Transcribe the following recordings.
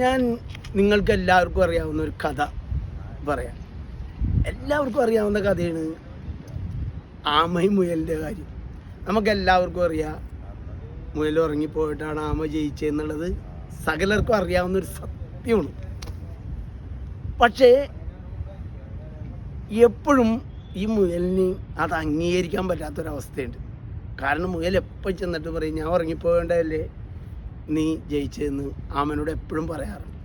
ഞാൻ നിങ്ങൾക്ക് എല്ലാവർക്കും അറിയാവുന്ന ഒരു കഥ പറയാം. എല്ലാവർക്കും അറിയാവുന്ന കഥയാണ് ആമയും മുയലിൻ്റെ കാര്യം. നമുക്കെല്ലാവർക്കും അറിയാം, മുയൽ ഉറങ്ങിപ്പോയിട്ടാണ് ആമ ജയിച്ചതെന്നുള്ളത് സകലർക്കും അറിയാവുന്നൊരു സത്യമാണ്. പക്ഷേ എപ്പോഴും ഈ മുയലിന് അത് അംഗീകരിക്കാൻ പറ്റാത്തൊരവസ്ഥയുണ്ട്. കാരണം മുയൽ എപ്പോൾ ചെന്നിട്ട് പറയും, ഞാൻ ഉറങ്ങിപ്പോകേണ്ടതല്ലേ നീ ജയിച്ചതെന്ന് ആമനോട് എപ്പോഴും പറയാറുണ്ട്.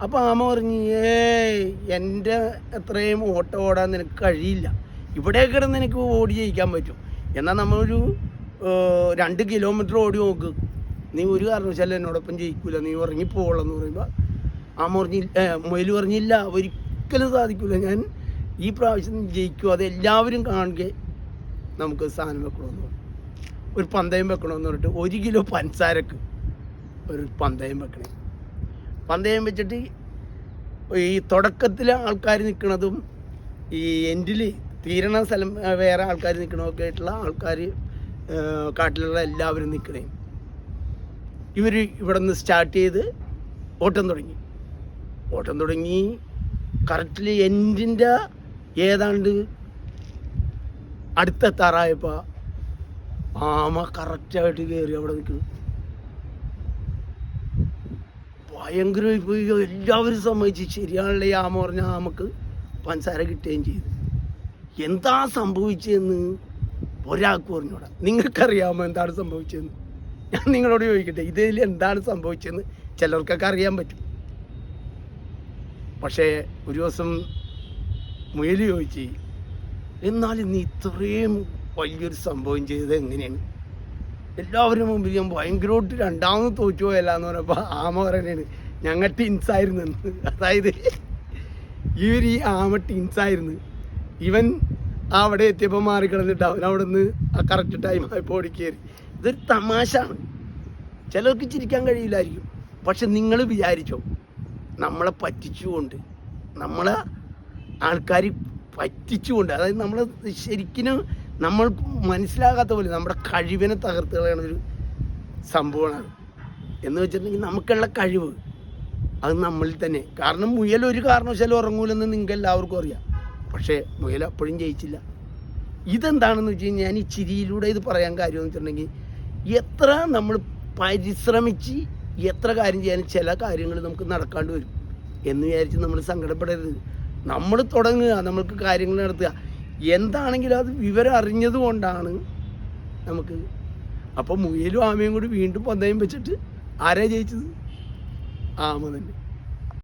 അപ്പോൾ ആമ പറഞ്ഞു, എൻ്റെ അത്രയും ഓട്ടം ഓടാൻ നിനക്ക് കഴിയില്ല, ഇവിടെ കിടന്ന് എനിക്ക് ഓടി ജയിക്കാൻ പറ്റും. എന്നാൽ നമ്മളൊരു 2 കിലോമീറ്റർ ഓടി നോക്ക്, നീ ഒരു കാരണവശാലും എന്നോടൊപ്പം ജയിക്കില്ല, നീ ഉറങ്ങിപ്പോളെന്ന് പറയുമ്പോൾ ആമ മുയൽ പറഞ്ഞില്ല, ഒരിക്കലും സാധിക്കില്ല, ഞാൻ ഈ പ്രാവശ്യം ജയിക്കും, അത് എല്ലാവരും കാണുക, നമുക്ക് സാധനം വെക്കണമെന്ന് പറഞ്ഞു. ഒരു പന്തയം വെക്കണമെന്ന് പറഞ്ഞിട്ട് 1 കിലോ പഞ്ചസാരക്ക് ഒരു പന്തയം വെക്കണേ. പന്തയം വെച്ചിട്ട് ഈ തുടക്കത്തിൽ ആൾക്കാർ നിൽക്കുന്നതും ഈ എൻഡിൽ തീരണ സ്ഥലം വേറെ ആൾക്കാർ നിൽക്കണമൊക്കെ ആയിട്ടുള്ള ആൾക്കാർ, കാട്ടിലുള്ള എല്ലാവരും നിൽക്കണേ. ഇവർ ഇവിടെ നിന്ന് സ്റ്റാർട്ട് ചെയ്ത് ഓട്ടം തുടങ്ങി കറക്റ്റിൽ എൻഡിൻ്റെ ഏതാണ്ട് അടുത്തെത്താറായപ്പോൾ ആമ കറക്റ്റായിട്ട് കയറി അവിടെ നിൽക്കുന്നു. ഭയങ്കരമായി പോയി. എല്ലാവരും സമ്മതിച്ച് ശരിയാണല്ലേ, ആമ പറഞ്ഞ ആമക്ക് പഞ്ചസാര കിട്ടുകയും ചെയ്തു. എന്താ സംഭവിച്ചതെന്ന് ഒരാൾക്ക് പറഞ്ഞോടാ. നിങ്ങൾക്കറിയാമോ എന്താണ് സംഭവിച്ചതെന്ന്? ഞാൻ നിങ്ങളോട് ചോദിക്കട്ടെ, ഇതിൽ എന്താണ് സംഭവിച്ചതെന്ന് ചിലർക്കൊക്കെ അറിയാൻ പറ്റും. പക്ഷേ ഒരു ദിവസം മുയൽ ചോദിച്ച്, എന്നാലും നീ ഇത്രയും വലിയൊരു സംഭവം ചെയ്തത് എങ്ങനെയാണ്? എല്ലാവരും മുമ്പിൽ ഞാൻ ഭയങ്കരമായിട്ട് രണ്ടാമത് തോറ്റു പോയല്ല എന്ന് പറഞ്ഞപ്പോൾ ആമ പറയണേണ്, ഞങ്ങൾ ടിൻസായിരുന്നു എന്ന്. അതായത് ഈ ആമ ടിൻസായിരുന്നു. ഇവൻ അവിടെ എത്തിയപ്പോൾ മാറിക്കിടന്നിട്ട് അവൻ അവിടെ നിന്ന് ആ കറക്റ്റ് ടൈം ആയപ്പോൾ ഓടിക്കയറി. ഇതൊരു തമാശയാണ്, ചിലർക്ക് ചിരിക്കാൻ കഴിയില്ലായിരിക്കും. പക്ഷെ നിങ്ങൾ വിചാരിച്ചോ, നമ്മളെ പറ്റിച്ചുകൊണ്ട്, നമ്മളെ ആൾക്കാർ പറ്റിച്ചുകൊണ്ട്, അതായത് നമ്മൾ ശരിക്കും നമ്മൾ മനസ്സിലാകാത്ത പോലെ നമ്മുടെ കഴിവിനെ തകർത്ത് കളയണ ഒരു സംഭവമാണ് എന്ന് വെച്ചിട്ടുണ്ടെങ്കിൽ നമുക്കുള്ള കഴിവ് അത് നമ്മളിൽ തന്നെ. കാരണം മുയൽ ഒരു കാരണവശാലും ഉറങ്ങൂലെന്ന് നിങ്ങൾക്ക് എല്ലാവർക്കും അറിയാം. പക്ഷേ മുയൽ അപ്പോഴും ജയിച്ചില്ല. ഇതെന്താണെന്ന് വെച്ച് കഴിഞ്ഞാൽ ഞാൻ ഈ ചിരിയിലൂടെ ഇത് പറയാൻ കാര്യമെന്ന് വെച്ചിട്ടുണ്ടെങ്കിൽ, എത്ര നമ്മൾ പരിശ്രമിച്ച് എത്ര കാര്യം ചെയ്യാനും ചില കാര്യങ്ങൾ നമുക്ക് നടക്കാണ്ട് വരും എന്ന് വിചാരിച്ച് നമ്മൾ സങ്കടപ്പെടരുത്. നമ്മൾ തുടങ്ങുക, നമ്മൾക്ക് കാര്യങ്ങൾ നടത്തുക. എന്താണെങ്കിലും അത് വിവരം അറിഞ്ഞത് കൊണ്ടാണ് നമുക്ക്. അപ്പോൾ മുയലും ആമയും കൂടി വീണ്ടും പന്തയം വെച്ചിട്ട് ആരാ ജയിച്ചത്? ആമ തന്നെ.